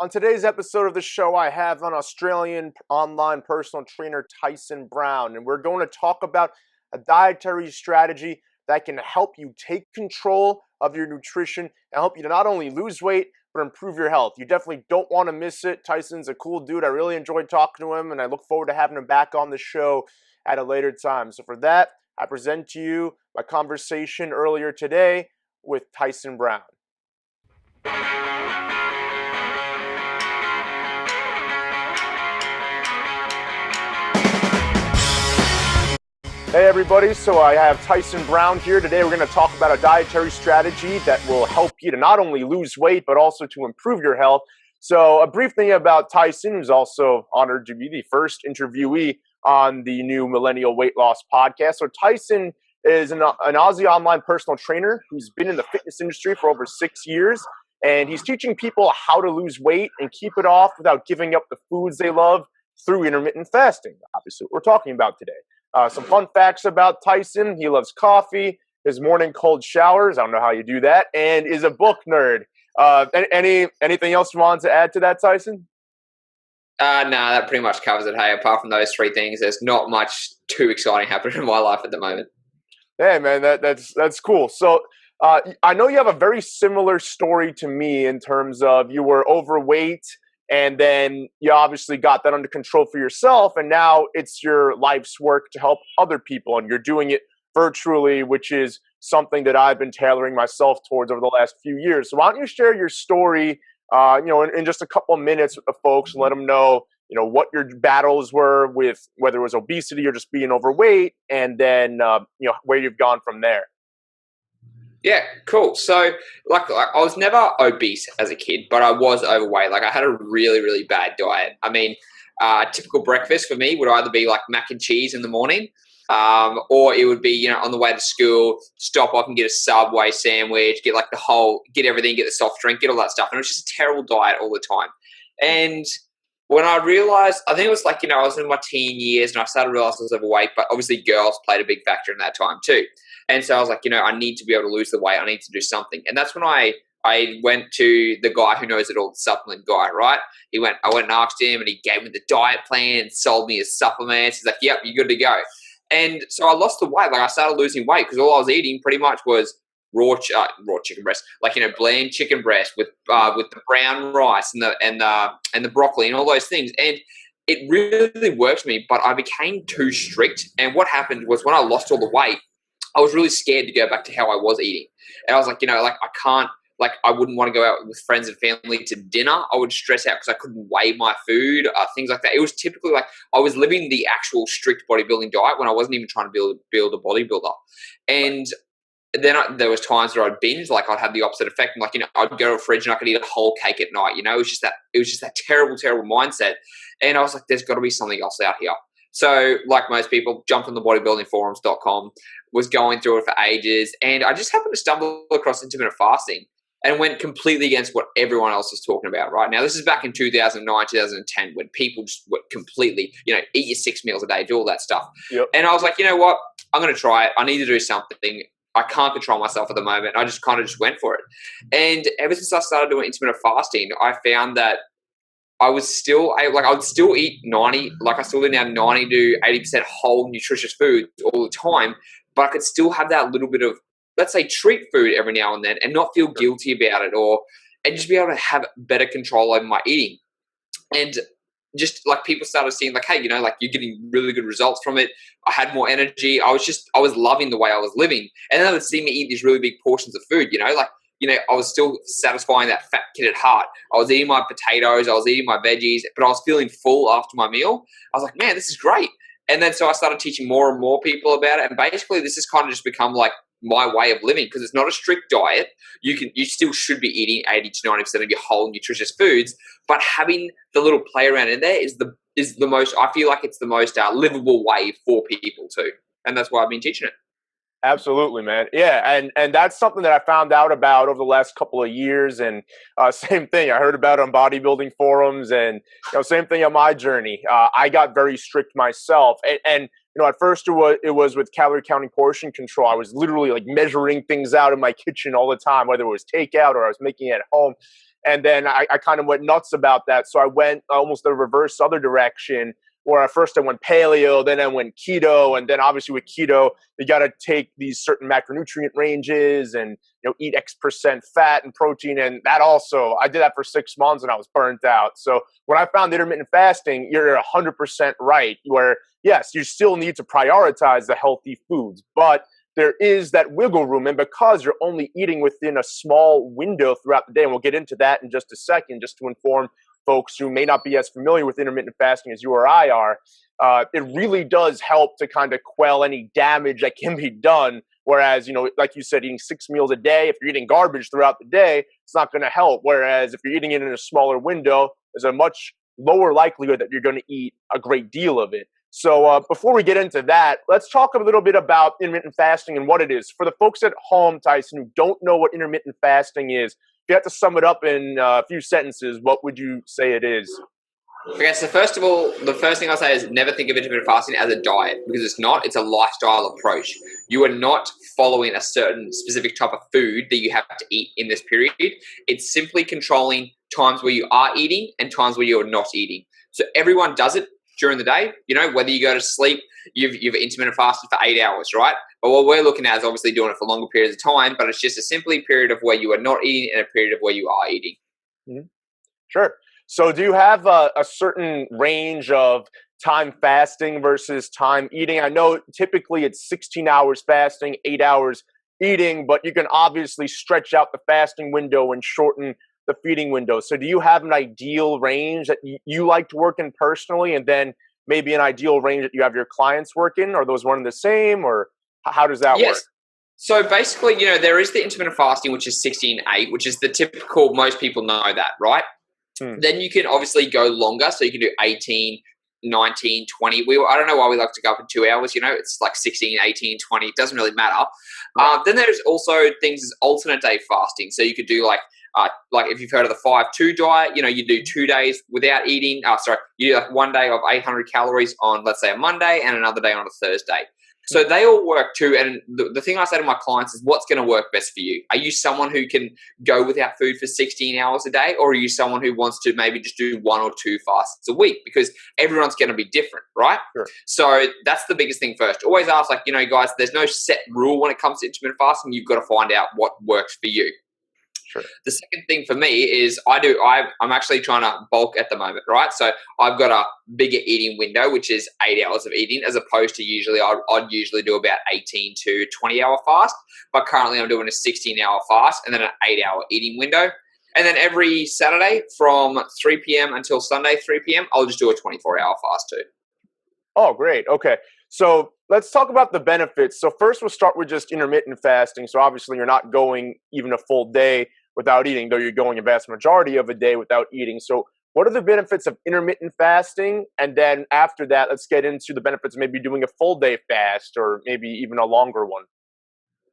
On today's episode of the show, I have an Australian online personal trainer, Tyson Brown, and we're going to talk about a dietary strategy that can help you take control of your nutrition and help you to not only lose weight, but improve your health. You definitely don't want to miss it. Tyson's a cool dude. I really enjoyed talking to him, and I look forward to having him back on the show at a later time. So for that, I present to you my conversation earlier today with Tyson Brown. Hey everybody, so I have Tyson Brown here. Today we're going to talk about a dietary strategy that will help you to not only lose weight, but also to improve your health. So a brief thing about Tyson, who's also honored to be the first interviewee on the new Millennial Weight Loss podcast. So Tyson is an Aussie online personal trainer who's been in the fitness industry for over 6 years. And he's teaching people how to lose weight and keep it off without giving up the foods they love through intermittent fasting. Obviously, what we're talking about today. Some fun facts about Tyson. He loves coffee, his morning cold showers. I don't know how you do that, and is a book nerd. Anything else you want to add to that, Tyson? No, that pretty much covers it. Hey, apart from those three things, there's not much too exciting happening in my life at the moment. Hey, man, that's cool. So I know you have a very similar story to me in terms of you were overweight, and then you obviously got that under control for yourself, and now it's your life's work to help other people, and you're doing it virtually, which is something that I've been tailoring myself towards over the last few years. So why don't you share your story, in just a couple of minutes with the folks, and let them know, what your battles were with whether it was obesity or just being overweight, and then, where you've gone from there. Yeah, cool. So, like, I was never obese as a kid, but I was overweight. Like, I had a really, really bad diet. I mean, typical breakfast for me would either be like mac and cheese in the morning, or it would be, on the way to school, stop off and get a Subway sandwich, get everything, get the soft drink, get all that stuff. And it was just a terrible diet all the time. And when I realized, I think it was like, I was in my teen years and I started to realize I was overweight, but obviously girls played a big factor in that time too. And so I was like, I need to be able to lose the weight. I need to do something. And that's when I went to the guy who knows it all, the supplement guy, right? I went and asked him, and he gave me the diet plan and sold me his supplements. He's like, yep, you're good to go. And so I lost the weight. Like, I started losing weight because all I was eating pretty much was raw chicken breast, like, bland chicken breast with the brown rice and the broccoli and all those things. And it really worked for me, but I became too strict. And what happened was when I lost all the weight, I was really scared to go back to how I was eating. And I was like, I can't, I wouldn't want to go out with friends and family to dinner. I would stress out because I couldn't weigh my food, things like that. It was typically like I was living the actual strict bodybuilding diet when I wasn't even trying to build a bodybuilder. And then there was times where I'd binge, like I'd have the opposite effect. And I'd go to a fridge and I could eat a whole cake at night. It was just that terrible, terrible mindset. And I was like, there's got to be something else out here. So, like most people, jumped on the bodybuildingforums.com, was going through it for ages, and I just happened to stumble across intermittent fasting and went completely against what everyone else is talking about right now. This is back in 2009, 2010, when people just went completely, eat your 6 meals a day, do all that stuff. Yep. And I was like, you know what? I'm going to try it. I need to do something. I can't control myself at the moment. I just kind of just went for it. And ever since I started doing intermittent fasting, I found that I would still eat 90, I still eat now 90 to 80% whole nutritious food all the time, but I could still have that little bit of, let's say, treat food every now and then and not feel guilty about it, and just be able to have better control over my eating. And just people started seeing hey, you're getting really good results from it. I had more energy. I was loving the way I was living. And then they would see me eat these really big portions of food, I was still satisfying that fat kid at heart. I was eating my potatoes, I was eating my veggies, but I was feeling full after my meal. I was like, man, this is great. And then so I started teaching more and more people about it. And basically this has kind of just become my way of living, because it's not a strict diet. You still should be eating 80 to 90% of your whole nutritious foods, but having the little play around in there is the most, I feel like it's the most livable way for people too. And that's why I've been teaching it. Absolutely, man. Yeah, and that's something that I found out about over the last couple of years. And same thing, I heard about it on bodybuilding forums, and same thing on my journey. I got very strict myself, and at first it was with calorie counting, portion control. I was literally measuring things out in my kitchen all the time, whether it was takeout or I was making it at home. And then I kind of went nuts about that. So I went almost the reverse other direction, where at first I went paleo, then I went keto. And then obviously with keto, you got to take these certain macronutrient ranges and, eat X% fat and protein. And that also, I did that for 6 months and I was burnt out. So when I found intermittent fasting, you're 100% right, where yes, you still need to prioritize the healthy foods, but there is that wiggle room. And because you're only eating within a small window throughout the day, and we'll get into that in just a second, just to inform folks who may not be as familiar with intermittent fasting as you or I are, it really does help to kind of quell any damage that can be done. Whereas, like you said, eating 6 meals a day, if you're eating garbage throughout the day, it's not going to help. Whereas if you're eating it in a smaller window, there's a much lower likelihood that you're going to eat a great deal of it. So before we get into that, let's talk a little bit about intermittent fasting and what it is. For the folks at home, Tyson, who don't know what intermittent fasting is, if you had to sum it up in a few sentences, what would you say it is? Okay, so first of all, the first thing I'll say is never think of intermittent fasting as a diet, because it's not. It's a lifestyle approach. You are not following a certain specific type of food that you have to eat in this period. It's simply controlling times where you are eating and times where you're not eating. So everyone does it during the day. Whether you go to sleep, you've intermittent fasted for 8 hours, right? But what we're looking at is obviously doing it for longer periods of time, but it's just a simply period of where you are not eating and a period of where you are eating. Mm-hmm. Sure. So do you have a certain range of time fasting versus time eating? I know typically it's 16 hours fasting, 8 hours eating, but you can obviously stretch out the fasting window and shorten the feeding window. So do you have an ideal range that you like to work in personally, and then maybe an ideal range that you have your clients work in? Are those one and the same, or how does that work? So basically, there is the intermittent fasting, which is 16-8, which is the typical, most people know that, right? Then you can obviously go longer. So you can do 18, 19, 20. I don't know why we like to go up in 2 hours. It's like 16, 18, 20. It doesn't really matter. Then there's also things as alternate day fasting. So you could do like if you've heard of the 5-2 diet, you do 2 days without eating. You do like 1 day of 800 calories on, let's say, a Monday and another day on a Thursday. So they all work too. And the thing I say to my clients is, what's going to work best for you? Are you someone who can go without food for 16 hours a day? Or are you someone who wants to maybe just do 1 or 2 fasts a week? Because everyone's going to be different, right? Sure. So that's the biggest thing first. Always ask, guys, there's no set rule when it comes to intermittent fasting. You've got to find out what works for you. Sure. The second thing for me is I'm actually trying to bulk at the moment, right? So I've got a bigger eating window, which is 8 hours of eating, as opposed to usually I'd usually do about 18 to 20 hour fast. But currently I'm doing a 16-hour fast and then an 8-hour eating window. And then every Saturday from 3 p.m. until Sunday, 3 p.m., I'll just do a 24-hour fast too. Oh, great. Okay. So let's talk about the benefits. So first we'll start with just intermittent fasting. So obviously you're not going even a full day without eating, though you're going a vast majority of a day without eating. So what are the benefits of intermittent fasting? And then after that, let's get into the benefits of maybe doing a full day fast or maybe even a longer one.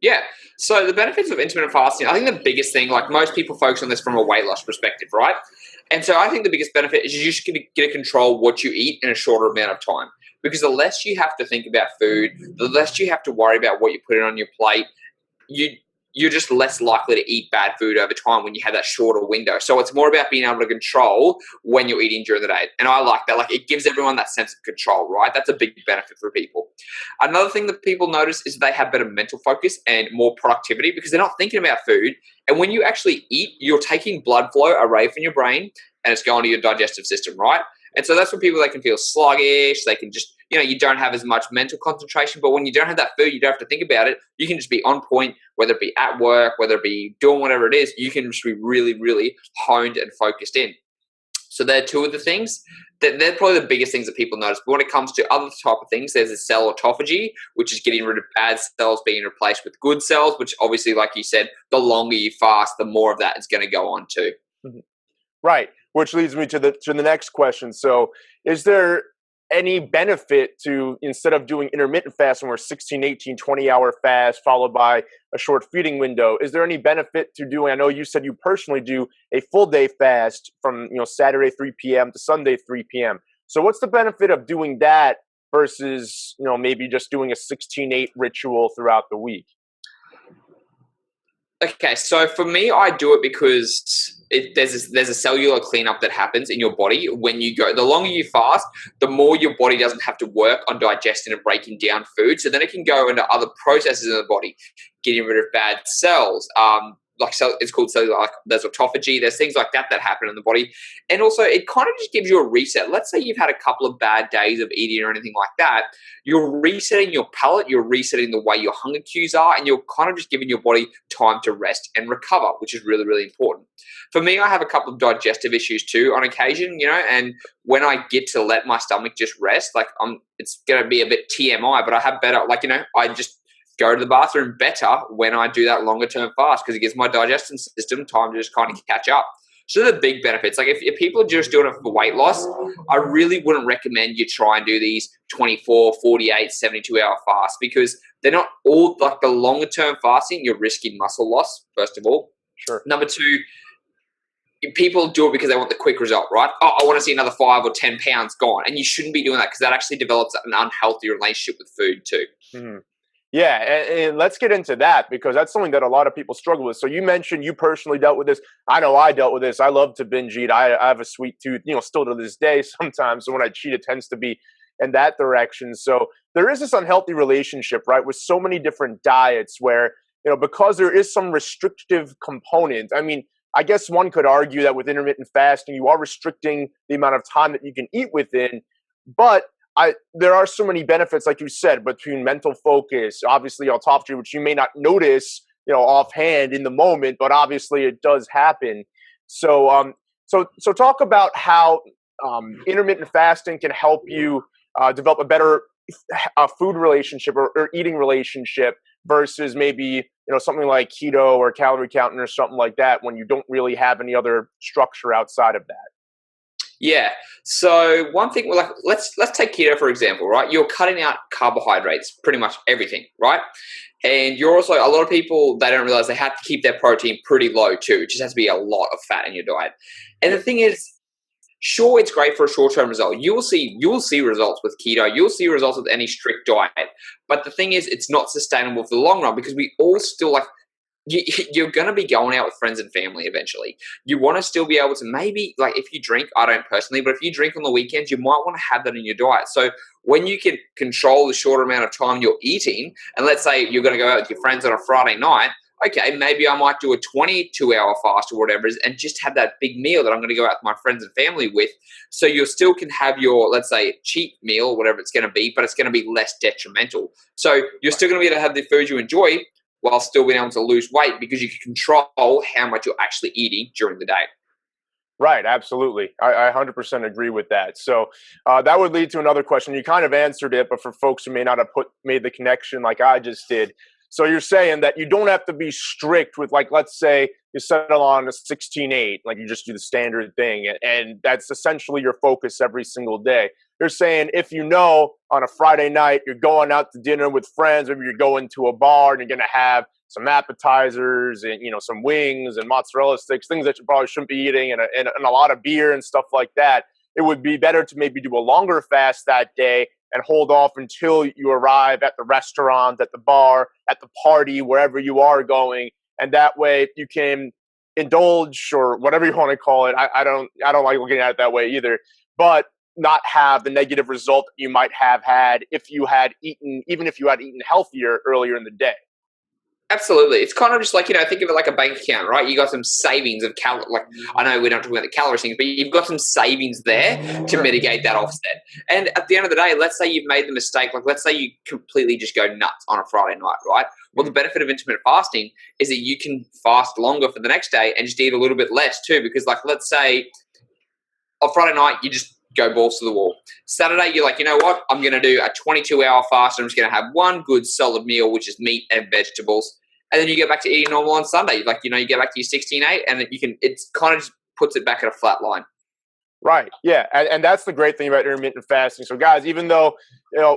Yeah. So the benefits of intermittent fasting, I think the biggest thing, like most people focus on this from a weight loss perspective, right? And so I think the biggest benefit is you just get to control what you eat in a shorter amount of time. Because the less you have to think about food, the less you have to worry about what you put on your plate, you're just less likely to eat bad food over time when you have that shorter window. So it's more about being able to control when you're eating during the day. And I like that. Like, it gives everyone that sense of control, right? That's a big benefit for people. Another thing that people notice is they have better mental focus and more productivity because they're not thinking about food. And when you actually eat, you're taking blood flow away from your brain and it's going to your digestive system, right? And so that's when people, they can feel sluggish. They can just, you don't have as much mental concentration. But when you don't have that food, you don't have to think about it. You can just be on point, whether it be at work, whether it be doing whatever it is. You can just be really, really honed and focused in. So they're two of the things. They're probably the biggest things that people notice. But when it comes to other type of things, there's a cell autophagy, which is getting rid of bad cells being replaced with good cells, which obviously, like you said, the longer you fast, the more of that is going to go on too. Mm-hmm. Right. Which leads me to the next question. So is there any benefit to, instead of doing intermittent fasting where 16, 18, 20-hour fast followed by a short feeding window, is there any benefit to doing, I know you said you personally do a full day fast from, Saturday 3 p.m. to Sunday 3 p.m. So what's the benefit of doing that versus, maybe just doing a 16-8 ritual throughout the week? Okay, so for me, I do it because there's a cellular cleanup that happens in your body when you go. The longer you fast, the more your body doesn't have to work on digesting and breaking down food. So then it can go into other processes in the body, getting rid of bad cells. Like it's called cellular. Like there's autophagy. There's things like that that happen in the body, and also it kind of just gives you a reset. Let's say you've had a couple of bad days of eating or anything like that. You're resetting your palate. You're resetting the way your hunger cues are, and you're kind of just giving your body time to rest and recover, which is really, really important. For me, I have a couple of digestive issues too on occasion, and when I get to let my stomach just rest, it's going to be a bit TMI, but I have better, I just go to the bathroom better when I do that longer term fast because it gives my digestion system time to just kind of catch up. So the big benefits, like if people are just doing it for weight loss, I really wouldn't recommend you try and do these 24, 48, 72-hour fasts because they're not all like the longer term fasting. You're risking muscle loss, first of all. Sure. Number two, people do it because they want the quick result, right? Oh, I want to see another 5 or 10 pounds gone. And you shouldn't be doing that because that actually develops an unhealthy relationship with food too. Mm-hmm. Yeah, and let's get into that because that's something that a lot of people struggle with. So you mentioned you personally dealt with this. I know I dealt with this. I love to binge eat. I have a sweet tooth, still to this day sometimes. So when I cheat, it tends to be in that direction. So there is this unhealthy relationship, right, with so many different diets where, because there is some restrictive component. I mean, I guess one could argue that with intermittent fasting, you are restricting the amount of time that you can eat within, but there are so many benefits, like you said, between mental focus, obviously autophagy, which you may not notice, offhand in the moment, but obviously it does happen. So, so talk about how intermittent fasting can help you develop a better food relationship or eating relationship versus maybe something like keto or calorie counting or something like that when you don't really have any other structure outside of that. Yeah. So one thing, let's take keto for example, right? You're cutting out carbohydrates, pretty much everything, right? And you're also, a lot of people, they don't realize they have to keep their protein pretty low too. It just has to be a lot of fat in your diet. And the thing is, sure, it's great for a short-term result. You will see results with keto. You'll see results with any strict diet. But the thing is, it's not sustainable for the long run because we all still you're going to be going out with friends and family eventually. You want to still be able to maybe, if you drink, I don't personally, but if you drink on the weekends, you might want to have that in your diet. So when you can control the short amount of time you're eating, and let's say you're going to go out with your friends on a Friday night, okay, maybe I might do a 22-hour fast or whatever it is and just have that big meal that I'm going to go out with my friends and family with. So you still can have your, let's say, cheap meal, whatever it's going to be, but it's going to be less detrimental. So you're still going to be able to have the food you enjoy while still being able to lose weight because you can control how much you're actually eating during the day. Right, absolutely. I 100% agree with that. So that would lead to another question. You kind of answered it, but for folks who may not have made the connection like I just did. So you're saying that you don't have to be strict with, let's say you settle on a 16-8, you just do the standard thing, and that's essentially your focus every single day. You're saying if on a Friday night you're going out to dinner with friends, maybe you're going to a bar and you're going to have some appetizers and some wings and mozzarella sticks, things that you probably shouldn't be eating, and a lot of beer and stuff like that. It would be better to maybe do a longer fast that day and hold off until you arrive at the restaurant, at the bar, at the party, wherever you are going, and that way you can indulge or whatever you want to call it. I don't like looking at it that way either, but not have the negative result that you might have had if you had eaten, even if you had eaten healthier earlier in the day. Absolutely. It's kind of just think of it like a bank account, right? You got some savings of I know we're not talking about the calorie things, but you've got some savings there to mitigate that offset. And at the end of the day, let's say you've made the mistake, let's say you completely just go nuts on a Friday night, right? Well, the benefit of intermittent fasting is that you can fast longer for the next day and just eat a little bit less too, because let's say on Friday night, you just go balls to the wall. Saturday, you're you know what? I'm going to do a 22-hour fast. I'm just going to have one good solid meal, which is meat and vegetables. And then you get back to eating normal on Sunday. You get back to your 16-8 and it's kind of just puts it back at a flat line. Right. Yeah. And that's the great thing about intermittent fasting. So guys, even though,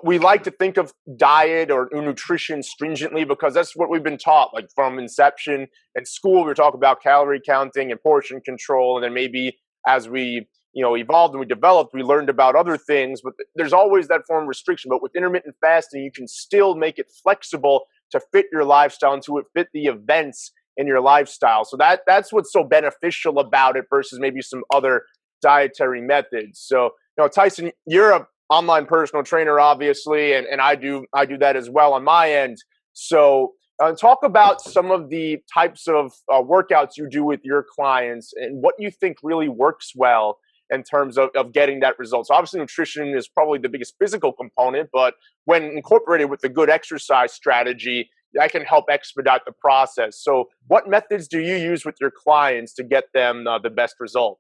we like to think of diet or nutrition stringently because that's what we've been taught, from inception in school, we were talking about calorie counting and portion control. And then maybe as we, evolved and we developed, we learned about other things, but there's always that form of restriction. But with intermittent fasting, you can still make it flexible to fit your lifestyle and to fit the events in your lifestyle. So that's what's so beneficial about it versus maybe some other dietary methods. So, Tyson, you're a online personal trainer, obviously, and I do that as well on my end. So, talk about some of the types of workouts you do with your clients and what you think really works well in terms of getting that result. So obviously nutrition is probably the biggest physical component, but when incorporated with a good exercise strategy, that can help expedite the process. So what methods do you use with your clients to get them the best result?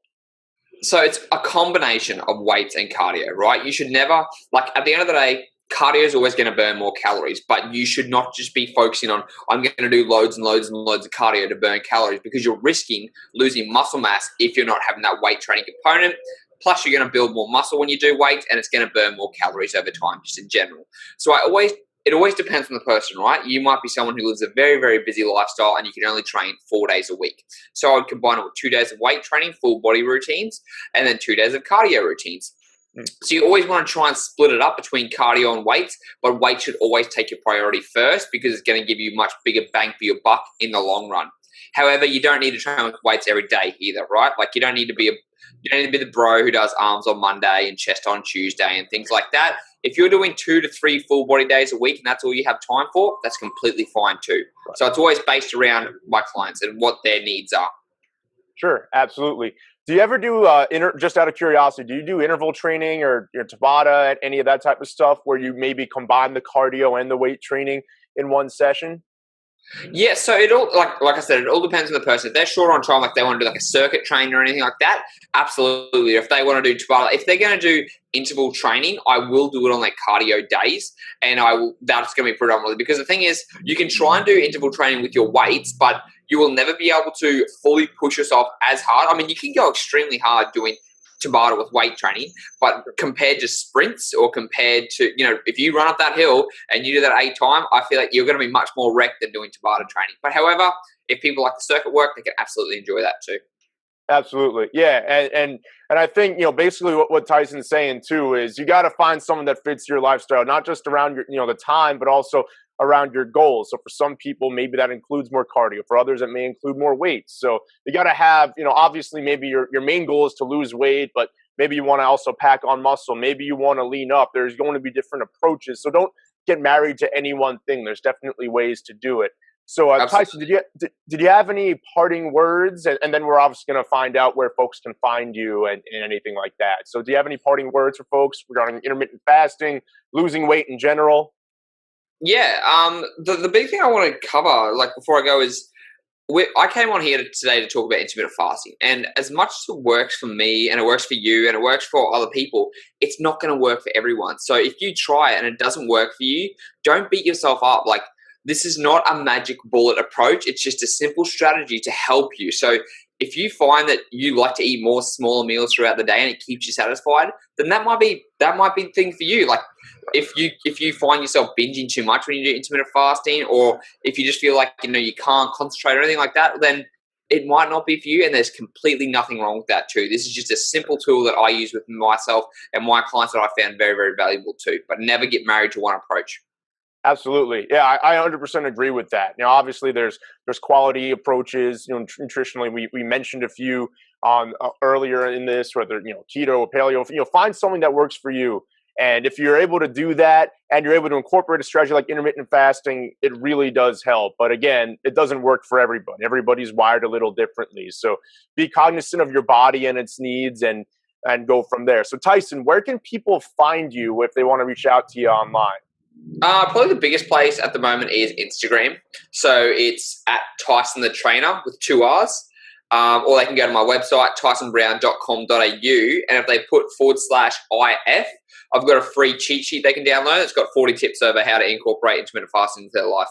So it's a combination of weights and cardio, right? You should never, like at the end of the day, cardio is always going to burn more calories, but you should not just be focusing on, I'm going to do loads and loads and loads of cardio to burn calories, because you're risking losing muscle mass if you're not having that weight training component. Plus, you're going to build more muscle when you do weights, and it's going to burn more calories over time, just in general. So it always depends on the person, right? You might be someone who lives a very, very busy lifestyle and you can only train 4 days a week. So I would combine it with 2 days of weight training, full body routines, and then 2 days of cardio routines. So you always want to try and split it up between cardio and weights, but weight should always take your priority first, because it's going to give you much bigger bang for your buck in the long run. However, you don't need to train with weights every day either, right? Like you don't need to be the bro who does arms on Monday and chest on Tuesday and things like that. If you're doing 2 to 3 full body days a week and that's all you have time for, that's completely fine too. So it's always based around my clients and what their needs are. Sure, absolutely. Do you ever do, just out of curiosity, do you do interval training or your Tabata, any of that type of stuff where you maybe combine the cardio and the weight training in one session? Yeah, so it all like I said, it all depends on the person. If they're short on time, like they want to do like a circuit training or anything like that, absolutely. If they want to do Tabata, if they're going to do interval training, I will do it on like cardio days, and that's going to be predominantly, because the thing is, you can try and do interval training with your weights, but you will never be able to fully push yourself as hard. I mean, you can go extremely hard doing Tabata with weight training, but compared to sprints or compared to, if you run up that hill and you do that 8 times, I feel like you're going to be much more wrecked than doing Tabata training. But however, if people like the circuit work, they can absolutely enjoy that too. Absolutely. Yeah. And I think, basically what Tyson's saying too is you got to find someone that fits your lifestyle, not just around your, the time, but also around your goals. So for some people, maybe that includes more cardio. For others, it may include more weights. So you got to have, obviously maybe your main goal is to lose weight, but maybe you want to also pack on muscle. Maybe you want to lean up. There's going to be different approaches. So don't get married to any one thing. There's definitely ways to do it. So Tyson, did you have any parting words? And then we're obviously going to find out where folks can find you and anything like that. So do you have any parting words for folks regarding intermittent fasting, losing weight in general? Yeah, the big thing I want to cover, like before I go, is I came on here today to talk about intermittent fasting. And as much as it works for me and it works for you and it works for other people, it's not going to work for everyone. So if you try it and it doesn't work for you, don't beat yourself up. Like, this is not a magic bullet approach. It's just a simple strategy to help you. So if you find that you like to eat more smaller meals throughout the day and it keeps you satisfied, then that might be the thing for you. Like if you find yourself binging too much when you do intermittent fasting, or if you just feel like you can't concentrate or anything like that, then it might not be for you, and there's completely nothing wrong with that too. This is just a simple tool that I use with myself and my clients that I found very, very valuable too. But never get married to one approach. Absolutely. Yeah, I 100% agree with that. Obviously there's quality approaches, nutritionally. We mentioned a few on earlier in this, whether, keto or paleo, find something that works for you. And if you're able to do that and you're able to incorporate a strategy like intermittent fasting, it really does help. But again, it doesn't work for everybody. Everybody's wired a little differently. So be cognizant of your body and its needs and go from there. So Tyson, where can people find you if they want to reach out to you online? Probably the biggest place at the moment is Instagram. So it's at Tyson the Trainer with 2 R's. Or they can go to my website, tysonbrown.com.au. And if they put /IF, I've got a free cheat sheet they can download. It's got 40 tips over how to incorporate intermittent fasting into their life.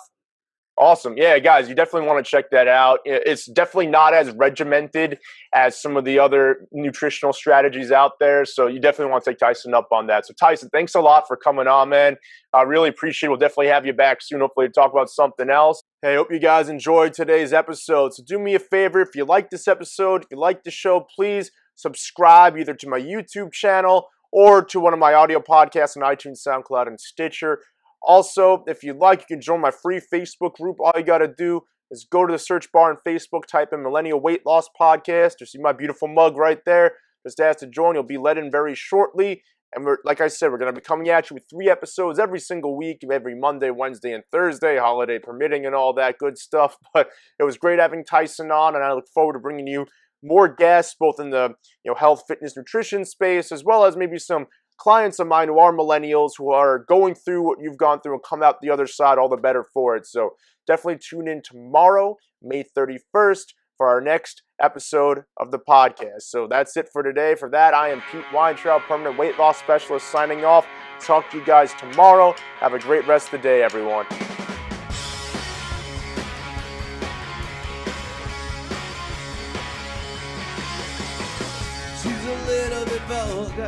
Awesome. Yeah, guys, you definitely want to check that out. It's definitely not as regimented as some of the other nutritional strategies out there. So you definitely want to take Tyson up on that. So Tyson, thanks a lot for coming on, man. I really appreciate it. We'll definitely have you back soon, hopefully to talk about something else. Hey, hope you guys enjoyed today's episode. So do me a favor, if you like this episode, if you like the show, please subscribe either to my YouTube channel or to one of my audio podcasts on iTunes, SoundCloud, and Stitcher. Also, if you'd like, you can join my free Facebook group. All you got to do, is go to the search bar on Facebook, type in Millennial Weight Loss Podcast. You see my beautiful mug right there. Just ask to join. You'll be let in very shortly. And like I said, we're going to be coming at you with 3 episodes every single week, every Monday, Wednesday, and Thursday, holiday permitting and all that good stuff. But it was great having Tyson on, and I look forward to bringing you more guests, both in the health, fitness, nutrition space, as well as maybe some clients of mine who are millennials who are going through what you've gone through and come out the other side all the better for it. So definitely tune in tomorrow, May 31st, for our next episode of the podcast. So that's it for today. For that, I am Pete Weintraub, permanent weight loss specialist, signing off. Talk to you guys tomorrow. Have a great rest of the day, everyone. She's a little bit vulgar.